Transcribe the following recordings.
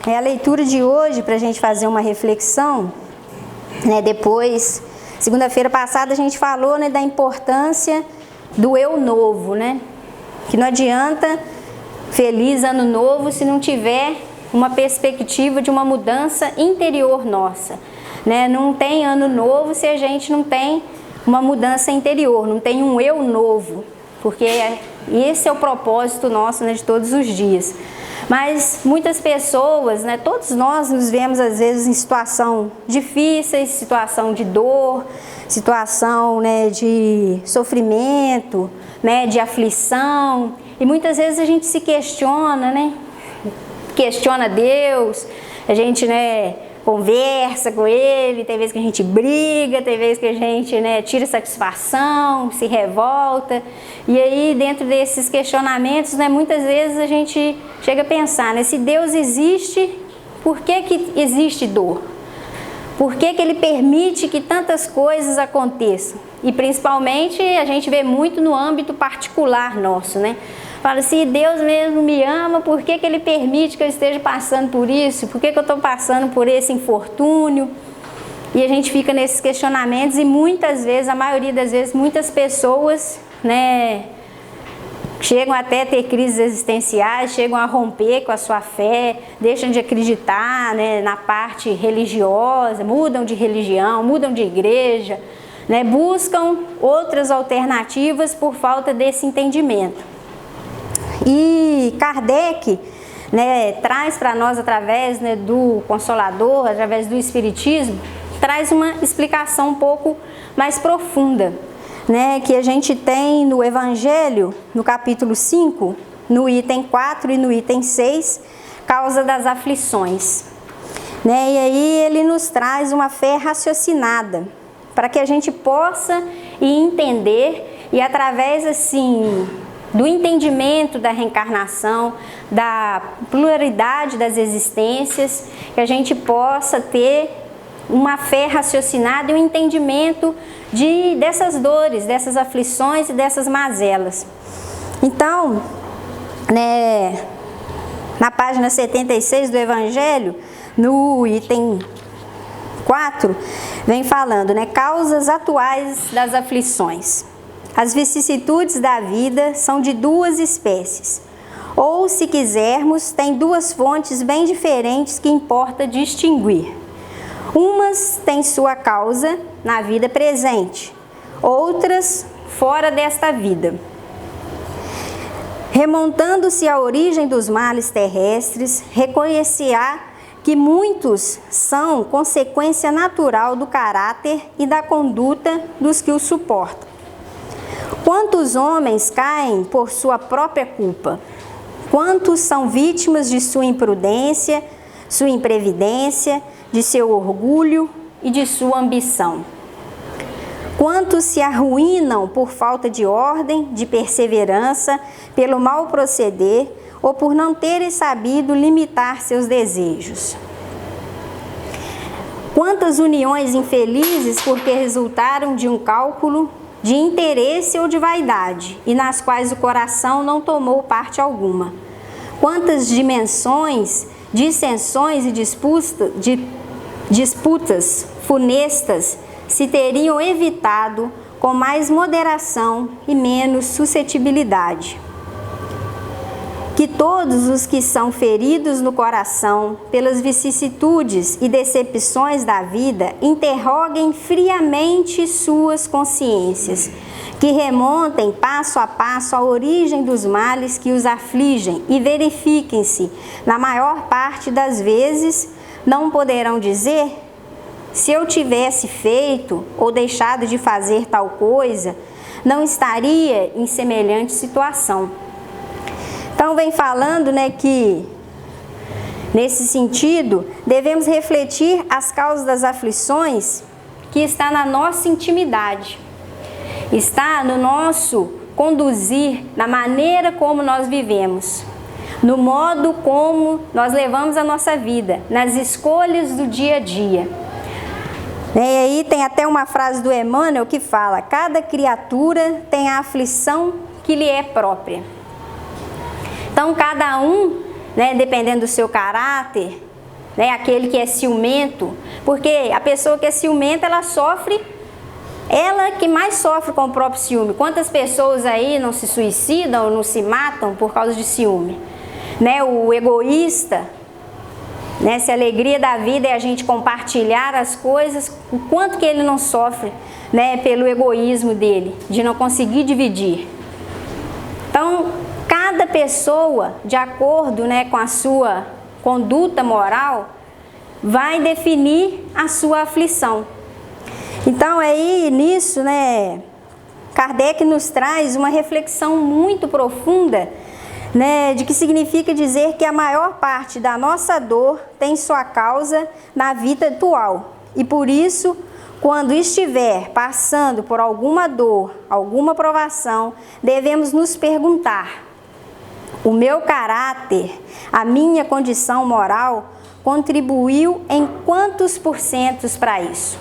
A leitura de hoje, para a gente fazer uma reflexão, né, depois, segunda-feira passada a gente falou, né, da importância do eu novo, né? Que não adianta feliz ano novo se não tiver uma perspectiva de uma mudança interior nossa, né? Não tem ano novo se a gente não tem uma mudança interior, não tem um eu novo, porque esse é o propósito nosso, né, de todos os dias. Mas muitas pessoas, né, todos nós nos vemos às vezes em situação difíceis, situação de dor, situação, né, de sofrimento, né, de aflição, e muitas vezes a gente se questiona, né, questiona Deus, a gente, né, conversa com Ele, tem vezes que a gente briga, tem vezes que a gente, né, tira satisfação, se revolta, e aí dentro desses questionamentos, né, muitas vezes a gente chega a pensar, né, se Deus existe, por que existe dor? Por que Ele permite que tantas coisas aconteçam? E principalmente a gente vê muito no âmbito particular nosso, né? Fala, se Deus mesmo me ama, por que Ele permite que eu esteja passando por isso? Por que eu estou passando por esse infortúnio? E a gente fica nesses questionamentos e muitas vezes, a maioria das vezes, muitas pessoas, né, chegam até a ter crises existenciais, chegam a romper com a sua fé, deixam de acreditar, né, na parte religiosa, mudam de religião, mudam de igreja, né, buscam outras alternativas por falta desse entendimento. E Kardec, né, traz para nós, através, né, do Consolador, através do Espiritismo, traz uma explicação um pouco mais profunda, né, que a gente tem no Evangelho, no capítulo 5, no item 4 e no item 6, causa das aflições. Né, e aí ele nos traz uma fé raciocinada, para que a gente possa entender e através, assim, do entendimento da reencarnação, da pluralidade das existências, que a gente possa ter uma fé raciocinada e um entendimento dessas dores, dessas aflições e dessas mazelas. Então, né, na página 76 do Evangelho, no item 4, vem falando, né, causas atuais das aflições. As vicissitudes da vida são de duas espécies, ou, se quisermos, tem duas fontes bem diferentes que importa distinguir. Umas têm sua causa na vida presente, outras fora desta vida. Remontando-se à origem dos males terrestres, reconhecerá que muitos são consequência natural do caráter e da conduta dos que o suportam. Quantos homens caem por sua própria culpa? Quantos são vítimas de sua imprudência, sua imprevidência, de seu orgulho e de sua ambição? Quantos se arruinam por falta de ordem, de perseverança, pelo mau proceder ou por não terem sabido limitar seus desejos? Quantas uniões infelizes porque resultaram de um cálculo de interesse ou de vaidade, e nas quais o coração não tomou parte alguma? Quantas dimensões, dissensões e disputas funestas se teriam evitado com mais moderação e menos suscetibilidade? Que todos os que são feridos no coração pelas vicissitudes e decepções da vida interroguem friamente suas consciências, que remontem passo a passo a origem dos males que os afligem e verifiquem-se, na maior parte das vezes, não poderão dizer: se eu tivesse feito ou deixado de fazer tal coisa, não estaria em semelhante situação. Então vem falando, né, que nesse sentido devemos refletir as causas das aflições que está na nossa intimidade, está no nosso conduzir, na maneira como nós vivemos, no modo como nós levamos a nossa vida, nas escolhas do dia a dia. E aí tem até uma frase do Emmanuel que fala: cada criatura tem a aflição que lhe é própria. Então cada um, né, dependendo do seu caráter, né, aquele que é ciumento, porque a pessoa que é ciumenta, ela sofre, ela que mais sofre com o próprio ciúme. Quantas pessoas aí não se suicidam ou não se matam por causa de ciúme? Né, o egoísta, né, se a alegria da vida é a gente compartilhar as coisas, o quanto que ele não sofre, né, pelo egoísmo dele, de não conseguir dividir. Então, cada pessoa, de acordo, né, com a sua conduta moral, vai definir a sua aflição. Então, aí nisso, né, Kardec nos traz uma reflexão muito profunda, né, de que significa dizer que a maior parte da nossa dor tem sua causa na vida atual. E por isso, quando estiver passando por alguma dor, alguma provação, devemos nos perguntar: o meu caráter, a minha condição moral, contribuiu em quantos porcentos para isso?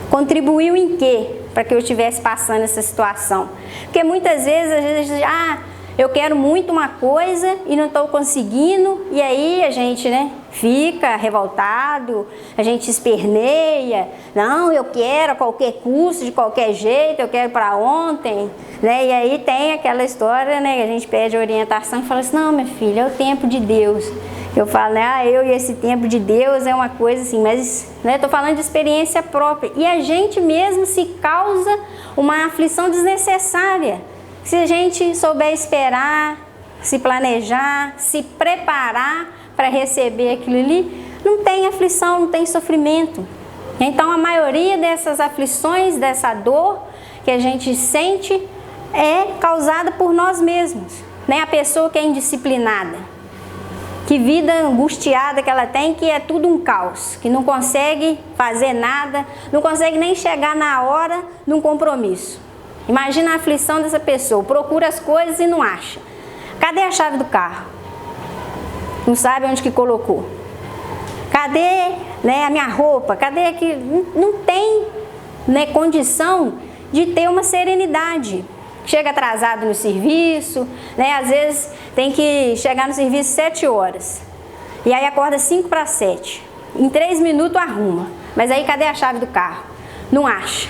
Contribuiu em quê para que eu estivesse passando essa situação? Porque muitas vezes a gente eu quero muito uma coisa e não estou conseguindo, e aí a gente, né, fica revoltado, a gente esperneia, não, eu quero a qualquer custo, de qualquer jeito, eu quero para ontem, né, e aí tem aquela história, né, que a gente pede orientação e fala assim, não, minha filha, é o tempo de Deus. Eu falo, né, eu e esse tempo de Deus é uma coisa assim, mas, né, estou falando de experiência própria, e a gente mesmo se causa uma aflição desnecessária. Se a gente souber esperar, se planejar, se preparar para receber aquilo ali, não tem aflição, não tem sofrimento. Então, a maioria dessas aflições, dessa dor que a gente sente, é causada por nós mesmos, né? A pessoa que é indisciplinada, que vida angustiada que ela tem, que é tudo um caos, que não consegue fazer nada, não consegue nem chegar na hora de um compromisso. Imagina a aflição dessa pessoa, procura as coisas e não acha. Cadê a chave do carro? Não sabe onde que colocou. Cadê, né, a minha roupa? Cadê que não tem, né, condição de ter uma serenidade. Chega atrasado no serviço, né, às vezes tem que chegar no serviço 7 horas. E aí acorda 5 para 7. Em 3 minutos arruma. Mas aí cadê a chave do carro? Não acha.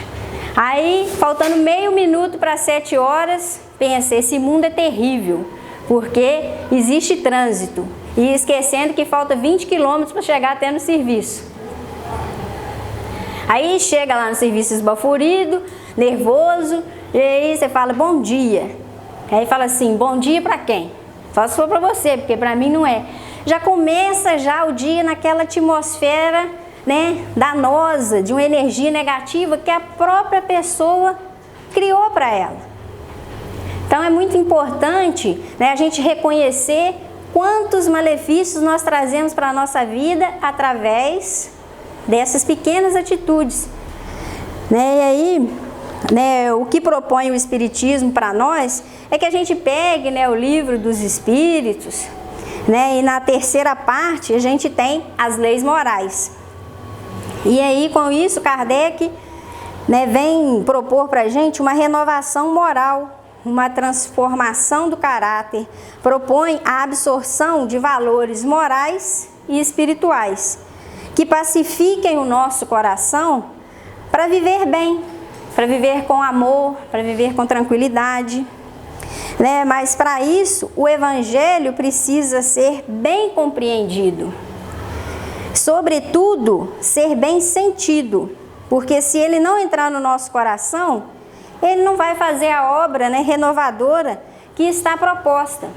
Aí, faltando meio minuto para 7 horas, pensa, esse mundo é terrível, porque existe trânsito. E esquecendo que falta 20 quilômetros para chegar até no serviço. Aí chega lá no serviço esbaforido, nervoso, e aí você fala, bom dia. Aí fala assim, bom dia para quem? Só se for para você, porque para mim não é. Já começa já o dia naquela atmosfera, né, danosa, de uma energia negativa que a própria pessoa criou para ela. Então é muito importante, né, a gente reconhecer quantos malefícios nós trazemos para a nossa vida através dessas pequenas atitudes. Né, e aí, né, o que propõe o Espiritismo para nós é que a gente pegue, né, o livro dos Espíritos, né, e na terceira parte a gente tem as leis morais. E aí, com isso, Kardec, né, vem propor para a gente uma renovação moral, uma transformação do caráter, propõe a absorção de valores morais e espirituais, que pacifiquem o nosso coração para viver bem, para viver com amor, para viver com tranquilidade. Né? Mas para isso, o Evangelho precisa ser bem compreendido. Sobretudo, ser bem sentido, porque se ele não entrar no nosso coração, ele não vai fazer a obra, né, renovadora que está proposta.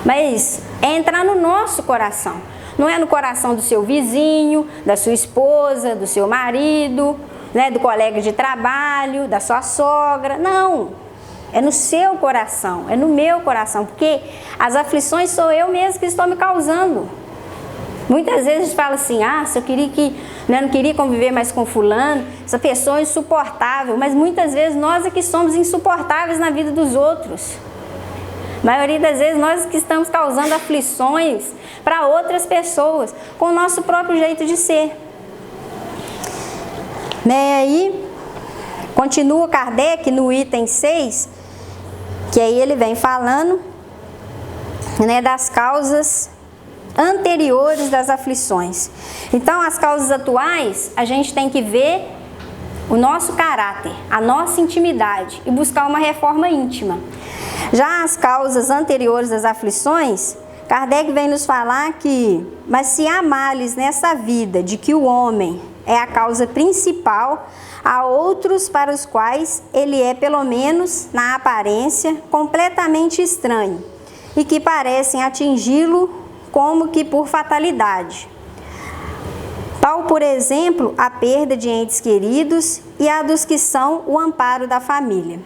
Mas é entrar no nosso coração, não é no coração do seu vizinho, da sua esposa, do seu marido, né, do colega de trabalho, da sua sogra, não. É no seu coração, é no meu coração, porque as aflições sou eu mesmo que estou me causando. Muitas vezes a gente fala assim, se eu queria que, né, não queria conviver mais com fulano, essa pessoa é insuportável, mas muitas vezes nós é que somos insuportáveis na vida dos outros. A maioria das vezes nós que estamos causando aflições para outras pessoas, com o nosso próprio jeito de ser. Né, aí, continua Kardec no item 6, que aí ele vem falando, né, das causas anteriores das aflições. Então, as causas atuais, a gente tem que ver o nosso caráter, a nossa intimidade e buscar uma reforma íntima. Já as causas anteriores das aflições, Kardec vem nos falar que, mas se há males nessa vida de que o homem é a causa principal, há outros para os quais ele é, pelo menos na aparência, completamente estranho e que parecem atingi-lo como que por fatalidade. Tal, por exemplo, a perda de entes queridos e a dos que são o amparo da família.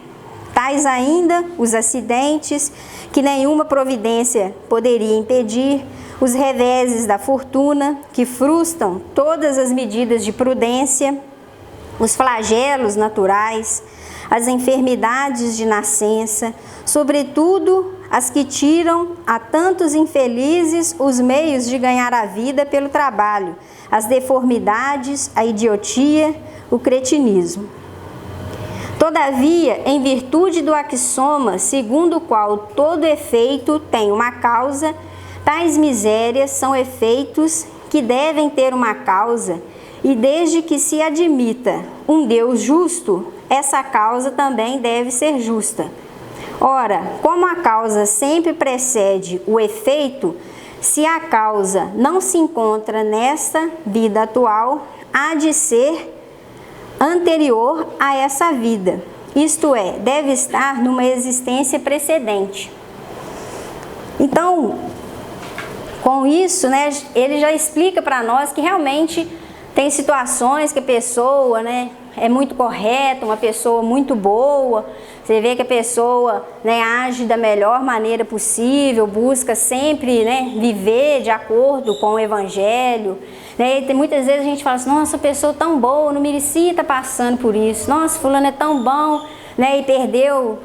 Tais ainda os acidentes que nenhuma providência poderia impedir, os reveses da fortuna que frustram todas as medidas de prudência, os flagelos naturais, as enfermidades de nascença, sobretudo as que tiram a tantos infelizes os meios de ganhar a vida pelo trabalho, as deformidades, a idiotia, o cretinismo. Todavia, em virtude do axioma segundo o qual todo efeito tem uma causa, tais misérias são efeitos que devem ter uma causa, e desde que se admita um Deus justo, essa causa também deve ser justa. Ora, como a causa sempre precede o efeito, se a causa não se encontra nesta vida atual, há de ser anterior a essa vida, isto é, deve estar numa existência precedente. Então, com isso, né, ele já explica para nós que realmente tem situações que a pessoa, né, é muito correta, uma pessoa muito boa, você vê que a pessoa, né, age da melhor maneira possível, busca sempre, né, viver de acordo com o Evangelho, né, e muitas vezes a gente fala assim, nossa, pessoa tão boa, não merecia estar passando por isso, nossa, fulano é tão bom, né, e perdeu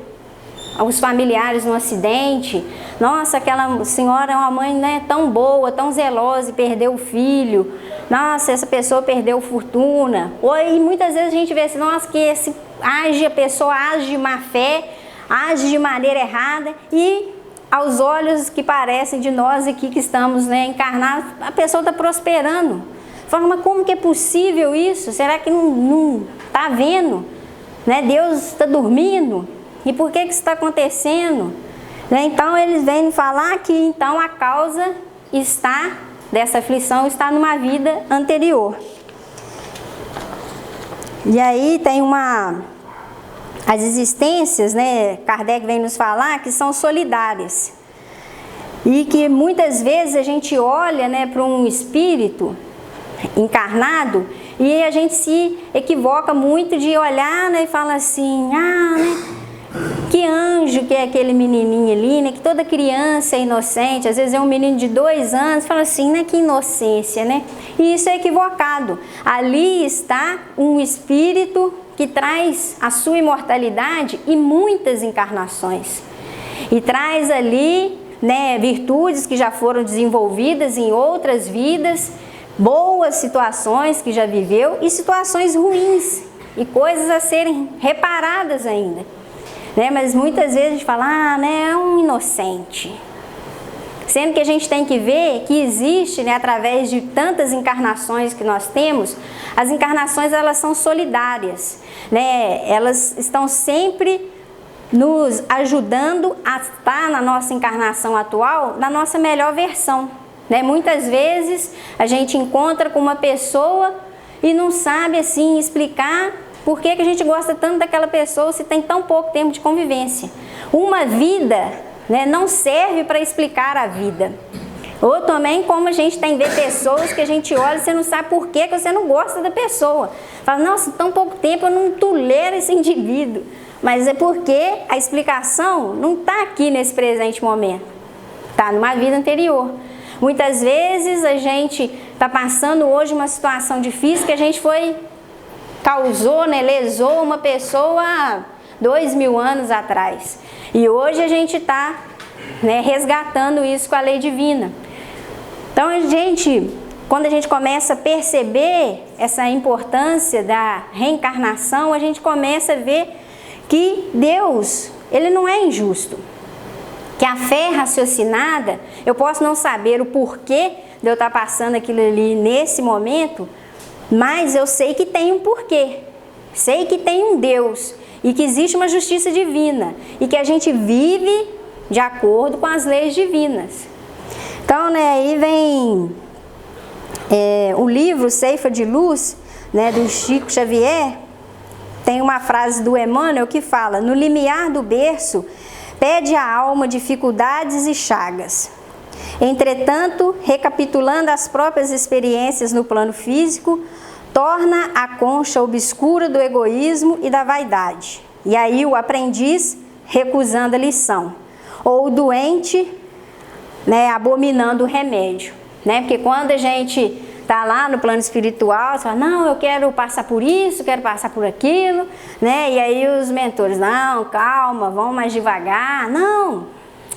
os familiares no acidente, nossa, aquela senhora é uma mãe, né, tão boa, tão zelosa e perdeu o filho, nossa, essa pessoa perdeu fortuna. E muitas vezes a gente vê assim, nossa, que a pessoa age de má fé, age de maneira errada e aos olhos que parecem de nós aqui que estamos, né, encarnados, a pessoa está prosperando. Fala, mas como que é possível isso? Será que não está vendo? Né? Deus está dormindo? E por que isso está acontecendo? Né? Então eles vêm falar que então a causa dessa aflição está numa vida anterior. E aí tem as existências, né, Kardec vem nos falar que são solidárias. E que muitas vezes a gente olha, né, para um espírito encarnado e a gente se equivoca muito de olhar, né, e fala assim, né, que anjo que é aquele menininho ali, né? Que toda criança é inocente. Às vezes é um menino de 2 anos, fala assim, né? Que inocência, né? E isso é equivocado. Ali está um espírito que traz a sua imortalidade e muitas encarnações. E traz ali, né, virtudes que já foram desenvolvidas em outras vidas, boas situações que já viveu e situações ruins e coisas a serem reparadas ainda. Né, mas muitas vezes a gente fala, né, é um inocente. Sendo que a gente tem que ver que existe, né, através de tantas encarnações que nós temos, as encarnações elas são solidárias. Né, elas estão sempre nos ajudando a estar na nossa encarnação atual, na nossa melhor versão. Né, muitas vezes a gente encontra com uma pessoa e não sabe assim explicar por que a gente gosta tanto daquela pessoa se tem tão pouco tempo de convivência? Uma vida, né, não serve para explicar a vida. Ou também como a gente tem ver pessoas que a gente olha e você não sabe por que você não gosta da pessoa. Fala, nossa, tão pouco tempo eu não tolero esse indivíduo. Mas é porque a explicação não está aqui nesse presente momento. Está numa vida anterior. Muitas vezes a gente está passando hoje uma situação difícil que a gente causou, né, lesou uma pessoa há 2000 anos atrás. E hoje a gente está, né, resgatando isso com a lei divina. Então, quando a gente começa a perceber essa importância da reencarnação, a gente começa a ver que Deus, Ele não é injusto. Que a fé raciocinada, eu posso não saber o porquê de eu estar passando aquilo ali nesse momento, mas eu sei que tem um porquê. Sei que tem um Deus e que existe uma justiça divina e que a gente vive de acordo com as leis divinas. Então, aí vem o livro Ceifa de Luz, do Chico Xavier. Tem uma frase do Emmanuel que fala: no limiar do berço, pede a alma dificuldades e chagas. Entretanto, recapitulando as próprias experiências no plano físico, torna a concha obscura do egoísmo e da vaidade. E aí o aprendiz recusando a lição. Ou o doente, abominando o remédio. Porque quando a gente está lá no plano espiritual, você fala, não, eu quero passar por isso, quero passar por aquilo, E aí os mentores, não, calma, vamos mais devagar, não,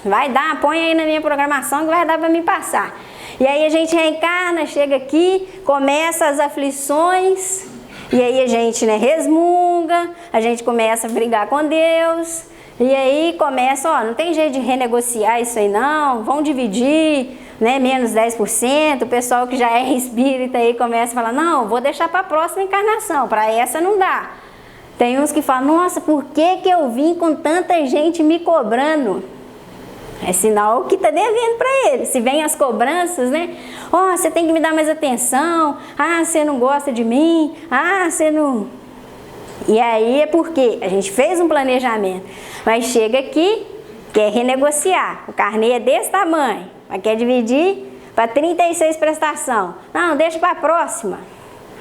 vai dar, põe aí na minha programação que vai dar para mim passar. E aí a gente reencarna, chega aqui, começa as aflições, e aí a gente resmunga, a gente começa a brigar com Deus, e aí começa, não tem jeito de renegociar isso aí não, vão dividir, menos 10%, o pessoal que já é espírita aí começa a falar, não, vou deixar para a próxima encarnação, para essa não dá. Tem uns que falam, nossa, por que eu vim com tanta gente me cobrando? É sinal que está devendo para ele. Se vem as cobranças, você tem que me dar mais atenção, você não gosta de mim, você não... E aí é porque a gente fez um planejamento, mas chega aqui, quer renegociar, o carnê é desse tamanho, mas quer dividir para 36 prestação. Não, deixa para a próxima.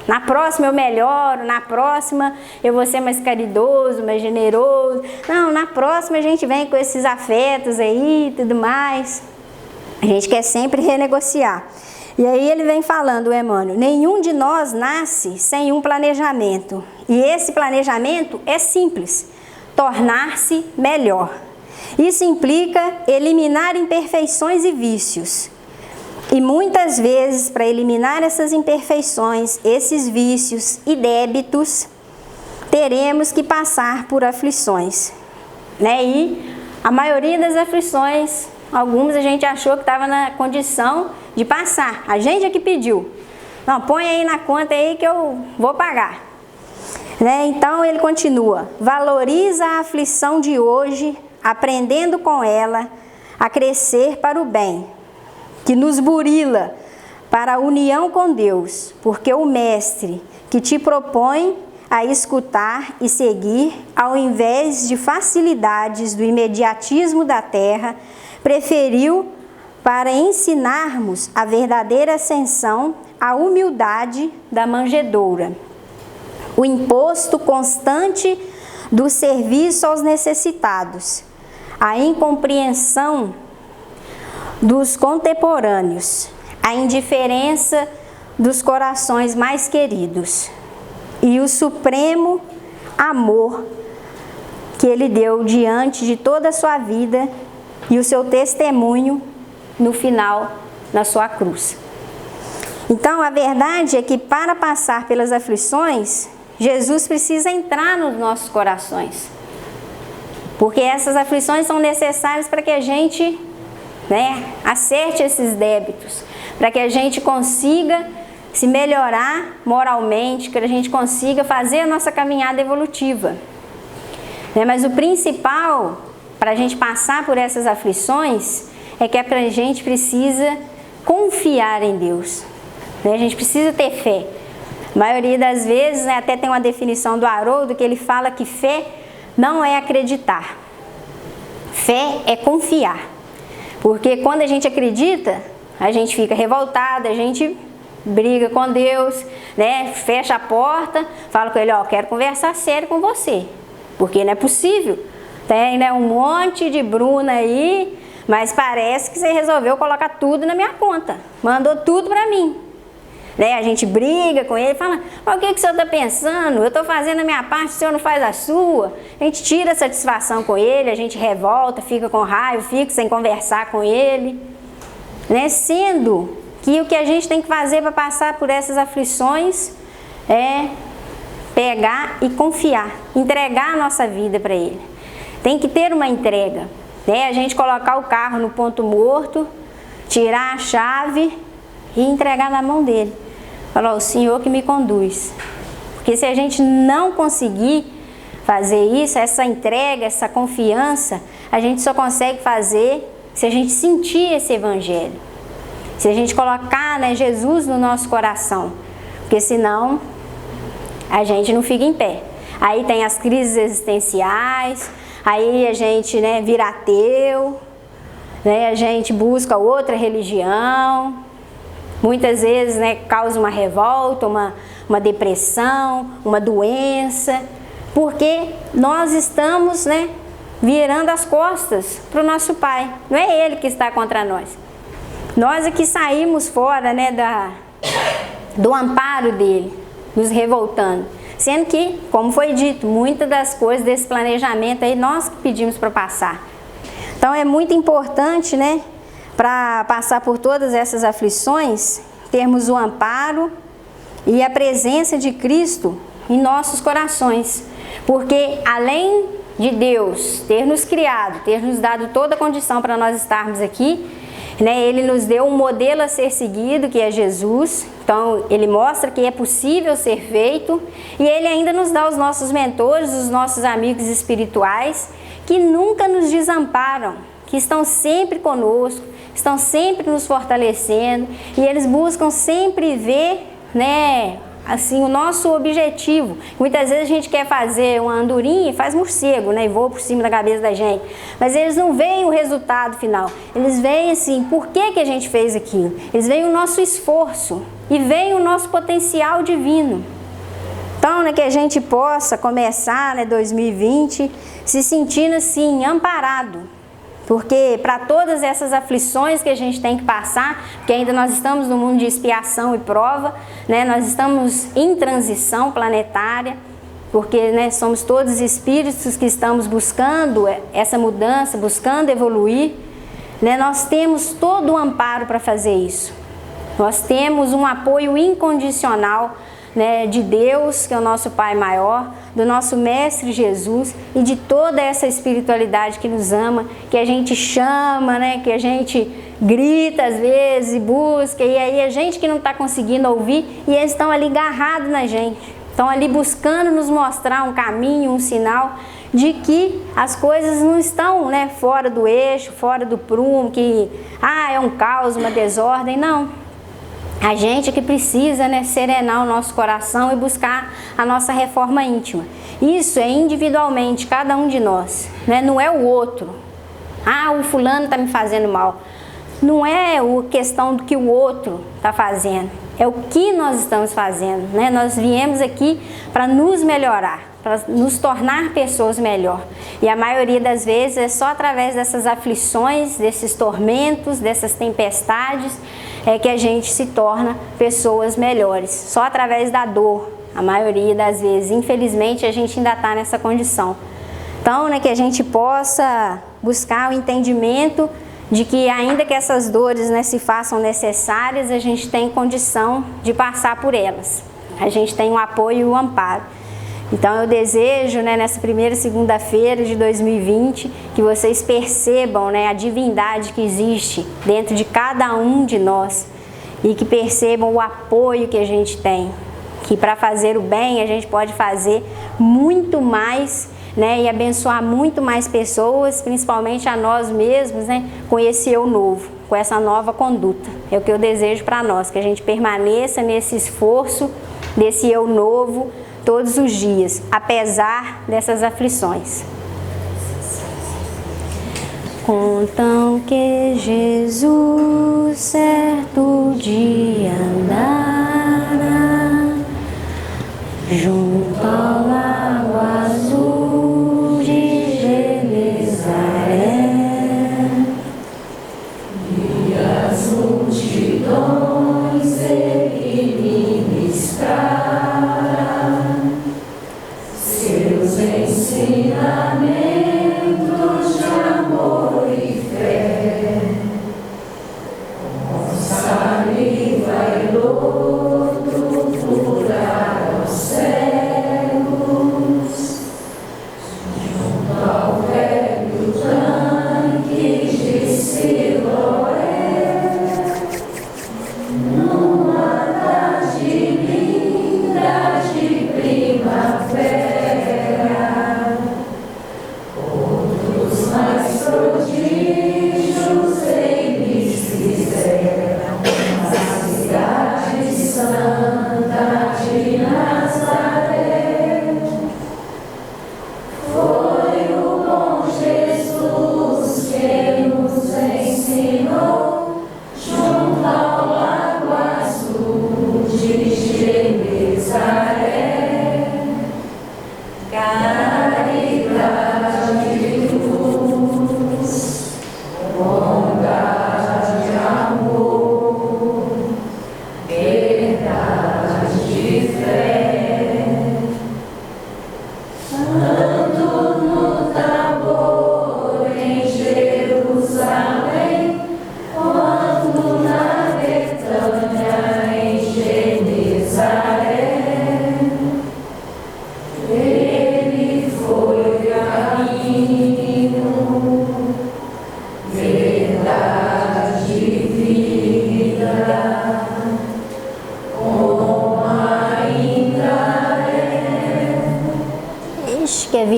Na próxima eu melhoro, na próxima eu vou ser mais caridoso, mais generoso. Não, na próxima a gente vem com esses afetos aí e tudo mais. A gente quer sempre renegociar. E aí ele vem falando, Emmanuel, nenhum de nós nasce sem um planejamento. E esse planejamento é simples, tornar-se melhor. Isso implica eliminar imperfeições e vícios. E muitas vezes, para eliminar essas imperfeições, esses vícios e débitos, teremos que passar por aflições. E a maioria das aflições, algumas a gente achou que estava na condição de passar. A gente é que pediu. Não, põe aí na conta aí que eu vou pagar. Então ele continua, valoriza a aflição de hoje, aprendendo com ela a crescer para o bem, que nos burila para a união com Deus, porque o Mestre que te propõe a escutar e seguir, ao invés de facilidades do imediatismo da terra, preferiu para ensinarmos a verdadeira ascensão, a humildade da manjedoura, o imposto constante do serviço aos necessitados, a incompreensão dos contemporâneos, a indiferença dos corações mais queridos e o supremo amor que ele deu diante de toda a sua vida e o seu testemunho no final na sua cruz. Então a verdade é que para passar pelas aflições, Jesus precisa entrar nos nossos corações, porque essas aflições são necessárias para que a gente acerte esses débitos, para que a gente consiga se melhorar moralmente, que a gente consiga fazer a nossa caminhada evolutiva. Mas o principal para a gente passar por essas aflições é que a gente precisa confiar em Deus. A gente precisa ter fé. A maioria das vezes, até tem uma definição do Haroldo que ele fala que fé não é acreditar. Fé é confiar. Porque quando a gente acredita, a gente fica revoltado, a gente briga com Deus, fecha a porta, fala com ele, quero conversar sério com você, porque não é possível. Tem um monte de Bruna aí, mas parece que você resolveu colocar tudo na minha conta, mandou tudo para mim. A gente briga com ele, fala, o que o senhor está pensando? Eu estou fazendo a minha parte, o senhor não faz a sua. A gente tira a satisfação com ele, a gente revolta, fica com raiva, fica sem conversar com ele. Sendo que o que a gente tem que fazer para passar por essas aflições é pegar e confiar, entregar a nossa vida para ele. Tem que ter uma entrega. né? A gente colocar o carro no ponto morto, tirar a chave e entregar na mão dele. Falar, o Senhor que me conduz. Porque se a gente não conseguir fazer isso, essa entrega, essa confiança, a gente só consegue fazer se a gente sentir esse evangelho. Se a gente colocar, né, Jesus no nosso coração. Porque senão a gente não fica em pé. Aí tem as crises existenciais, aí a gente, né, vira ateu, né, a gente busca outra religião. Muitas vezes, né, causa uma revolta, uma depressão, uma doença. Porque nós estamos, né, virando as costas para o nosso Pai. Não é Ele que está contra nós. Nós é que saímos fora, né, do amparo dele, nos revoltando. Sendo que, como foi dito, muitas das coisas desse planejamento aí nós que pedimos para passar. Então é muito importante, né, para passar por todas essas aflições, termos o amparo e a presença de Cristo em nossos corações. Porque além de Deus ter nos criado, ter nos dado toda a condição para nós estarmos aqui, né, Ele nos deu um modelo a ser seguido, que é Jesus. Então, Ele mostra que é possível ser feito. E Ele ainda nos dá os nossos mentores, os nossos amigos espirituais, que nunca nos desamparam, que estão sempre conosco, estão sempre nos fortalecendo. E eles buscam sempre ver, né, assim, o nosso objetivo. Muitas vezes a gente quer fazer uma andorinha e faz morcego, né? E voa por cima da cabeça da gente. Mas eles não veem o resultado final. Eles veem assim, por que a gente fez aquilo? Eles veem o nosso esforço e veem o nosso potencial divino. Então, né, que a gente possa começar, né, 2020 se sentindo assim, amparado. Porque para todas essas aflições que a gente tem que passar, porque ainda nós estamos no mundo de expiação e prova, né? Nós estamos em transição planetária, porque, né, somos todos espíritos que estamos buscando essa mudança, buscando evoluir, né? Nós temos todo o amparo para fazer isso. Nós temos um apoio incondicional, né, de Deus, que é o nosso Pai maior, do nosso Mestre Jesus e de toda essa espiritualidade que nos ama, que a gente chama, né, que a gente grita às vezes e busca, e aí a gente que não está conseguindo ouvir, e eles estão ali agarrados na gente, estão ali buscando nos mostrar um caminho, um sinal de que as coisas não estão, né, fora do eixo, fora do prumo, que é um caos, uma desordem, não. A gente que precisa, né, serenar o nosso coração e buscar a nossa reforma íntima. Isso é individualmente, cada um de nós, né? Não é o outro. O fulano está me fazendo mal. Não é a questão do que o outro está fazendo. É o que nós estamos fazendo, né? Nós viemos aqui para nos melhorar, para nos tornar pessoas melhor. E a maioria das vezes é só através dessas aflições, desses tormentos, dessas tempestades, é que a gente se torna pessoas melhores. Só através da dor, a maioria das vezes. Infelizmente, a gente ainda está nessa condição. Então, né, que a gente possa buscar o entendimento de que ainda que essas dores, né, se façam necessárias, a gente tem condição de passar por elas. A gente tem o apoio e o amparo. Então eu desejo, né, nessa primeira segunda-feira de 2020, que vocês percebam, né, a divindade que existe dentro de cada um de nós e que percebam o apoio que a gente tem, que para fazer o bem a gente pode fazer muito mais, né, e abençoar muito mais pessoas, principalmente a nós mesmos, né, com esse eu novo, com essa nova conduta. É o que eu desejo para nós, que a gente permaneça nesse esforço, desse eu novo, todos os dias, apesar dessas aflições. Contam que Jesus certo dia andara junto ao lago azul de Genezaré, e as multidões ele ministrava seus ensinamentos de amor e fé, com saliva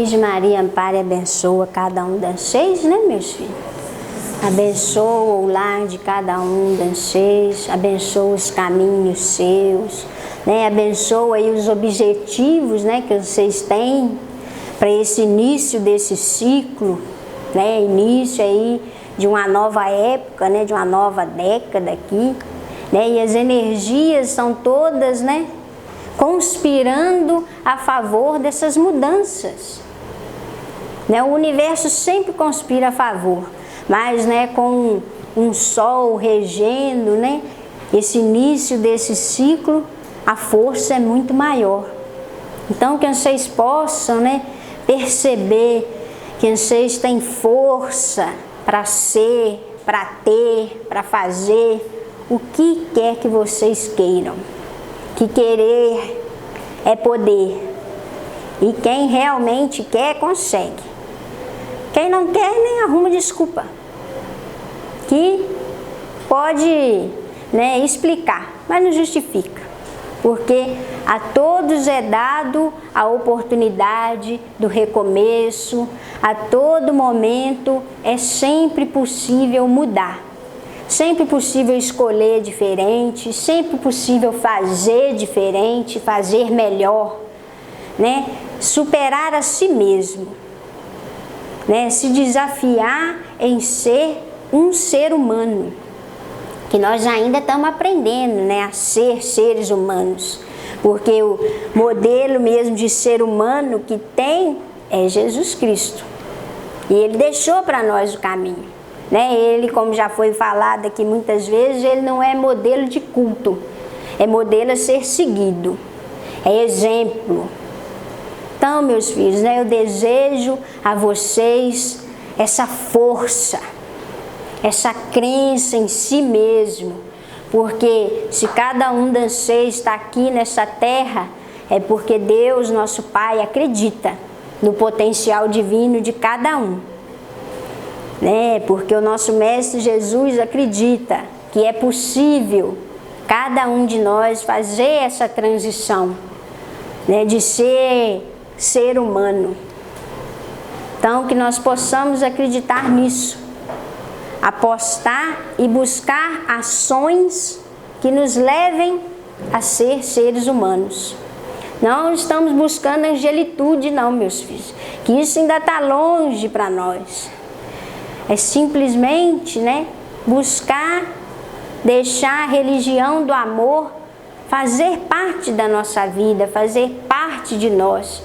Virgem Maria, ampare e abençoa cada um de vocês, né, meus filhos? Abençoa o lar de cada um de vocês, abençoa os caminhos seus, né? Abençoa aí os objetivos, né, que vocês têm para esse início desse ciclo, né? Início aí de uma nova época, né, de uma nova década aqui, né? E as energias são todas, né, conspirando a favor dessas mudanças, né? O universo sempre conspira a favor, mas, né, com um sol regendo, né, esse início desse ciclo, a força é muito maior. Então, que vocês possam, né, perceber que vocês têm força para ser, para ter, para fazer o que quer que vocês queiram. Que querer é poder. E quem realmente quer, consegue. Quem não quer, nem arruma desculpa. Que pode, né, explicar, mas não justifica. Porque a todos é dado a oportunidade do recomeço, a todo momento é sempre possível mudar. Sempre possível escolher diferente, sempre possível fazer diferente, fazer melhor, né? Superar a si mesmo, né? Se desafiar em ser um ser humano, que nós ainda estamos aprendendo, né, a ser seres humanos, porque o modelo mesmo de ser humano que tem é Jesus Cristo, e Ele deixou para nós o caminho. Né? Ele, como já foi falado aqui muitas vezes, ele não é modelo de culto, é modelo a ser seguido, é exemplo. Então, meus filhos, né, eu desejo a vocês essa força, essa crença em si mesmo, porque se cada um de vocês está aqui nessa terra, é porque Deus, nosso Pai, acredita no potencial divino de cada um. Né? Porque o nosso Mestre Jesus acredita que é possível cada um de nós fazer essa transição, né, de ser humano. Então, que nós possamos acreditar nisso, apostar e buscar ações que nos levem a ser seres humanos. Não estamos buscando angelitude, não, meus filhos, que isso ainda está longe para nós. É simplesmente, né, buscar deixar a religião do amor fazer parte da nossa vida, fazer parte de nós,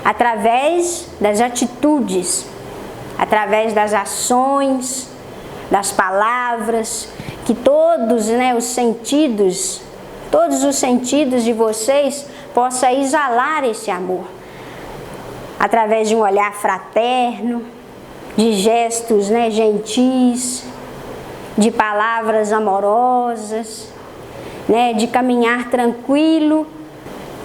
através das atitudes, através das ações, das palavras, que todos, né, os sentidos de vocês possam exalar esse amor, através de um olhar fraterno, de gestos, né, gentis, de palavras amorosas, né, de caminhar tranquilo.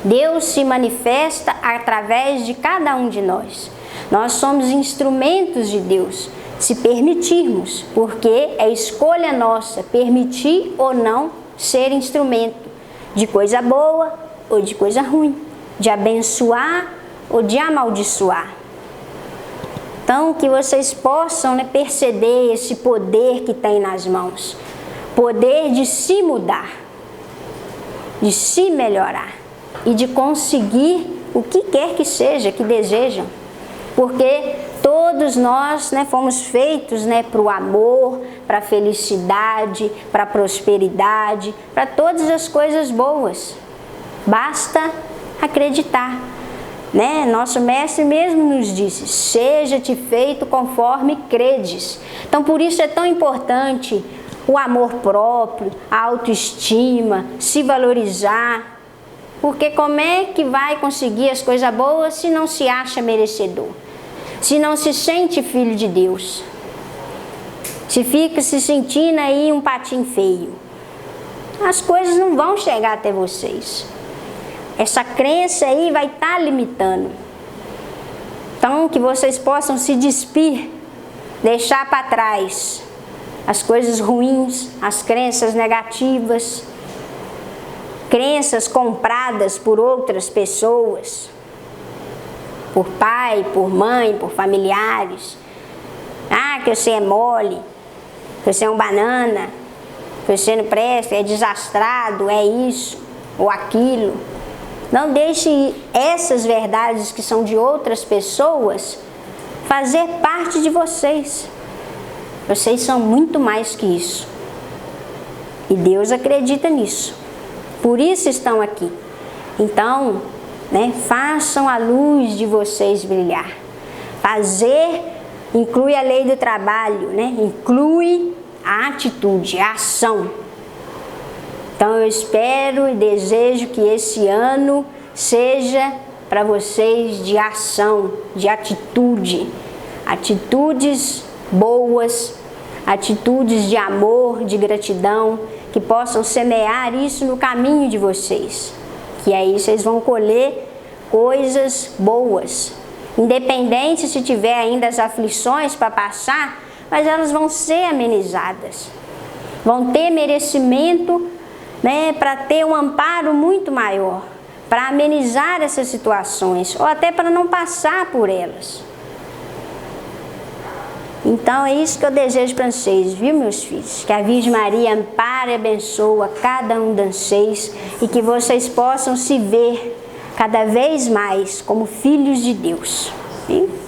Deus se manifesta através de cada um de nós. Nós somos instrumentos de Deus, se permitirmos, porque é escolha nossa permitir ou não ser instrumento de coisa boa ou de coisa ruim, de abençoar ou de amaldiçoar. Então, que vocês possam, né, perceber esse poder que tem nas mãos, poder de se mudar, de se melhorar e de conseguir o que quer que seja que desejam, porque todos nós, né, fomos feitos, né, para o amor, para a felicidade, para a prosperidade, para todas as coisas boas. Basta acreditar. Né? Nosso mestre mesmo nos disse: seja-te feito conforme credes. Então, por isso é tão importante o amor próprio, a autoestima, se valorizar, porque como é que vai conseguir as coisas boas se não se acha merecedor, se não se sente filho de Deus, se fica se sentindo aí um patinho feio? As coisas não vão chegar até vocês. Essa crença aí vai estar limitando. Então, que vocês possam se despir, deixar para trás as coisas ruins, as crenças negativas, crenças compradas por outras pessoas. por pai, por mãe, por familiares. Ah, que você é mole, que você é um banana, que você não presta, é desastrado, é isso ou aquilo. Não deixe essas verdades que são de outras pessoas fazer parte de vocês. Vocês são muito mais que isso. E Deus acredita nisso. Por isso estão aqui. Então, façam a luz de vocês brilhar. Fazer inclui a lei do trabalho, inclui a atitude, a ação. Então eu espero e desejo que esse ano seja para vocês de ação, de atitude. Atitudes boas, atitudes de amor, de gratidão, que possam semear isso no caminho de vocês. Que aí vocês vão colher coisas boas. Independente se tiver ainda as aflições para passar, mas elas vão ser amenizadas. Vão ter merecimento, para ter um amparo muito maior, para amenizar essas situações, ou até para não passar por elas. Então é isso que eu desejo para vocês, viu, meus filhos? Que a Virgem Maria ampare e abençoe cada um de vocês e que vocês possam se ver cada vez mais como filhos de Deus. Viu?